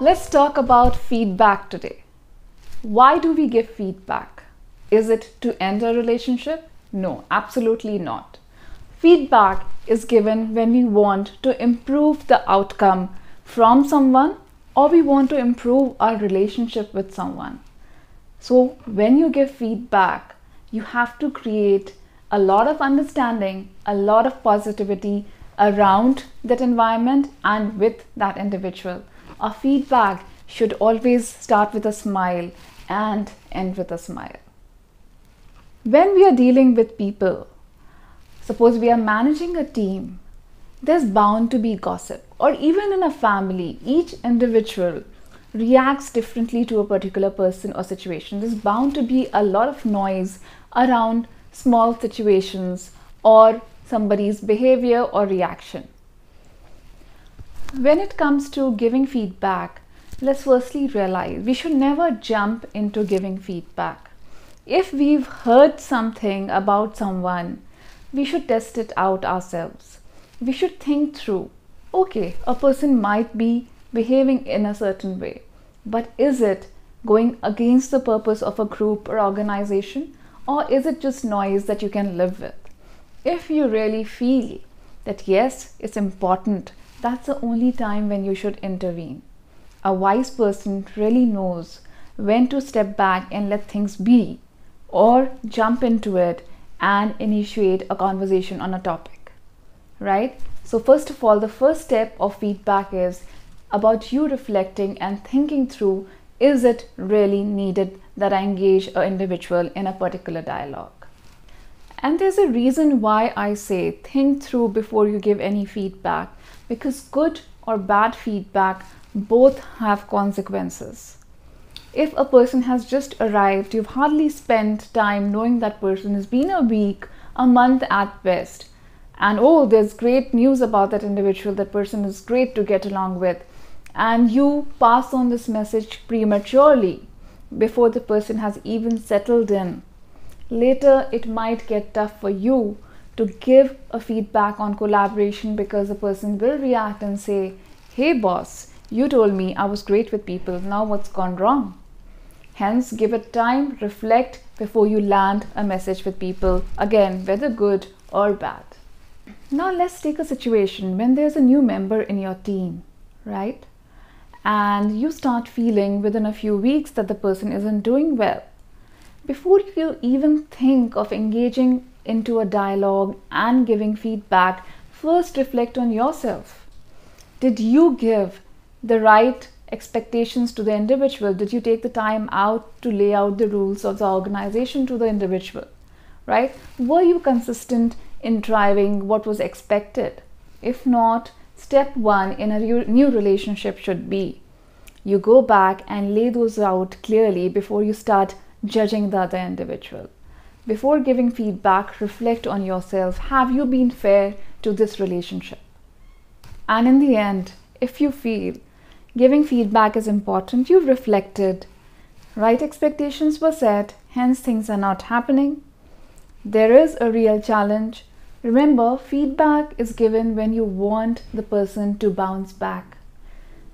Let's talk about feedback today. Why do we give feedback? Is it to end a relationship? No, absolutely not. Feedback is given when we want to improve the outcome from someone or we want to improve our relationship with someone. So when you give feedback, you have to create a lot of understanding, a lot of positivity around that environment and with that individual. Our feedback should always start with a smile and end with a smile. When we are dealing with people, suppose we are managing a team, there's bound to be gossip. Or even in a family, each individual reacts differently to a particular person or situation. There's bound to be a lot of noise around small situations or somebody's behavior or reaction. When it comes to giving feedback, let's firstly realize we should never jump into giving feedback. If we've heard something about someone, we should test it out ourselves. We should think through, okay, a person might be behaving in a certain way, but is it going against the purpose of a group or organization, or is it just noise that you can live with? If you really feel that yes, it's important, that's the only time when you should intervene. A wise person really knows when to step back and let things be, or jump into it and initiate a conversation on a topic, right? So first of all, the first step of feedback is about you reflecting and thinking through, is it really needed that I engage an individual in a particular dialogue? And there's a reason why I say think through before you give any feedback, because good or bad feedback both have consequences. If a person has just arrived, you've hardly spent time knowing that person, has been a week, a month at best, and oh, there's great news about that individual, that person is great to get along with, and you pass on this message prematurely before the person has even settled in. Later, it might get tough for you to give a feedback on collaboration, because the person will react and say, hey boss, you told me I was great with people, now what's gone wrong? Hence, give it time, reflect before you land a message with people, again, whether good or bad. Now let's take a situation when there's a new member in your team, right? And you start feeling within a few weeks that the person isn't doing well. Before you even think of engaging into a dialogue and giving feedback, first reflect on yourself. Did you give the right expectations to the individual? Did you take the time out to lay out the rules of the organization to the individual, right? Were you consistent in driving what was expected? If not, step one in a new relationship should be, you go back and lay those out clearly before you start judging the other individual. Before giving feedback, reflect on yourself. Have you been fair to this relationship? And in the end, if you feel giving feedback is important, you've reflected, right expectations were set, hence things are not happening, there is a real challenge. Remember, feedback is given when you want the person to bounce back.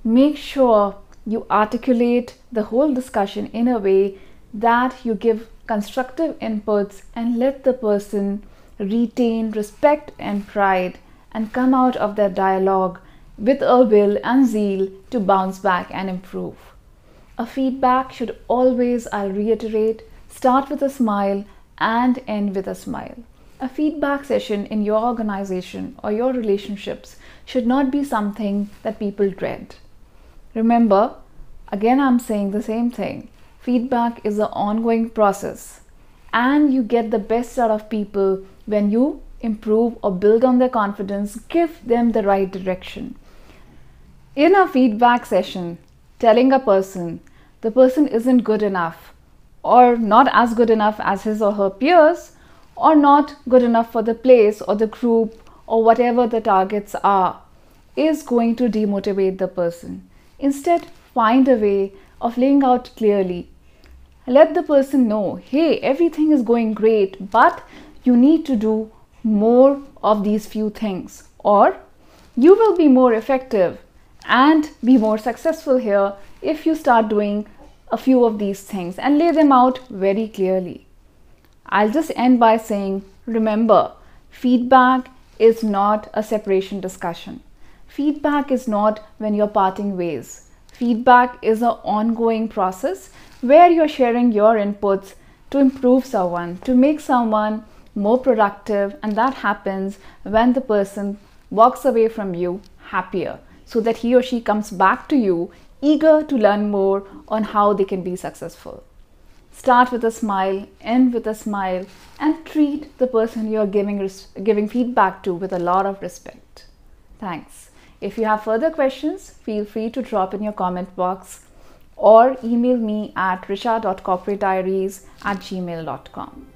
Make sure you articulate the whole discussion in a way that you give constructive inputs and let the person retain respect and pride and come out of that dialogue with a will and zeal to bounce back and improve. A feedback should always, I'll reiterate, start with a smile and end with a smile. A feedback session in your organization or your relationships should not be something that people dread. Remember, again I'm saying the same thing. Feedback is an ongoing process, and you get the best out of people when you improve or build on their confidence, give them the right direction. In a feedback session, telling a person the person isn't good enough or not as good enough as his or her peers, or not good enough for the place or the group or whatever the targets are, is going to demotivate the person. Instead, find a way of laying out clearly. Let the person know, hey, everything is going great, but you need to do more of these few things, or you will be more effective and be more successful here if you start doing a few of these things and lay them out very clearly. I'll just end by saying, remember, feedback is not a separation discussion. Feedback is not when you're parting ways. Feedback is an ongoing process where you're sharing your inputs to improve someone, to make someone more productive, and that happens when the person walks away from you happier, so that he or she comes back to you eager to learn more on how they can be successful. Start with a smile, end with a smile, and treat the person you're giving feedback to with a lot of respect. Thanks. If you have further questions, feel free to drop in your comment box or email me at risha.corporatediaries@gmail.com.